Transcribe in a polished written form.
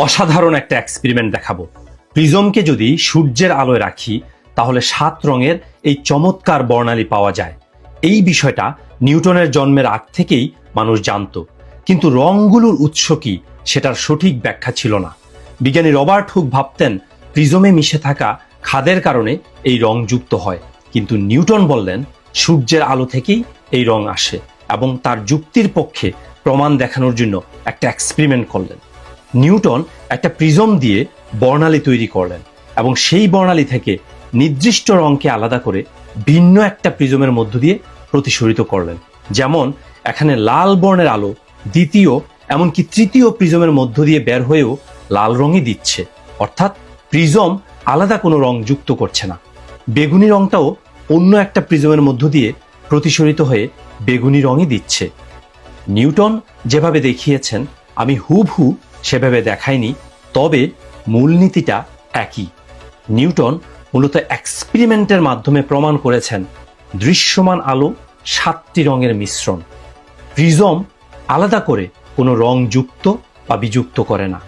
অসাধারণ একটা এক্সপেরিমেন্ট দেখাবো। প্রিজমকে যদি সূর্যের আলোয় রাখি তাহলে 7 রঙের এই চমৎকার বর্ণালী পাওয়া যায়। এই বিষয়টা নিউটনের জন্মের আগ থেকেই মানুষ জানতো, কিন্তু রঙগুলোর উৎস কি সেটার সঠিক ব্যাখ্যা ছিল না। বিজ্ঞানী রবার্ট হুক ভাবতেন প্রিজমে মিশে থাকা খাদের কারণে এই রং যুক্ত হয়, কিন্তু নিউটন বললেন সূর্যের আলো থেকেই এই রং আসে এবং তার যুক্তির পক্ষে প্রমাণ দেখানোর জন্য একটা এক্সপেরিমেন্ট করলেন। নিউটন একটা প্রিজম দিয়ে বর্ণালী তৈরি করলেন এবং সেই বর্ণালী থেকে নির্দিষ্ট রঙকে আলাদা করে ভিন্ন একটা প্রিজমের মধ্য দিয়ে প্রতিসরিত করলেন। যেমন এখানে লাল বর্ণের আলো দ্বিতীয় এমনকি তৃতীয় প্রিজমের মধ্য দিয়ে বের হয়েও লাল রঙই দিচ্ছে, অর্থাৎ প্রিজম আলাদা কোনো রং যুক্ত করছে না। বেগুনি রংটাও অন্য একটা প্রিজমের মধ্য দিয়ে প্রতিসরিত হয়ে বেগুনি রঙই দিচ্ছে। নিউটন যেভাবে দেখিয়েছেন আমি হুবহু সেভাবে দেখাইনি, তবে মূলনীতিটা একই। নিউটন মূলত এক্সপেরিমেন্টের মাধ্যমে প্রমাণ করেছেন দৃশ্যমান আলো 7টি রঙের মিশ্রণ। প্রিজম আলাদা করে কোনো রং যুক্ত বা বিযুক্ত করে না।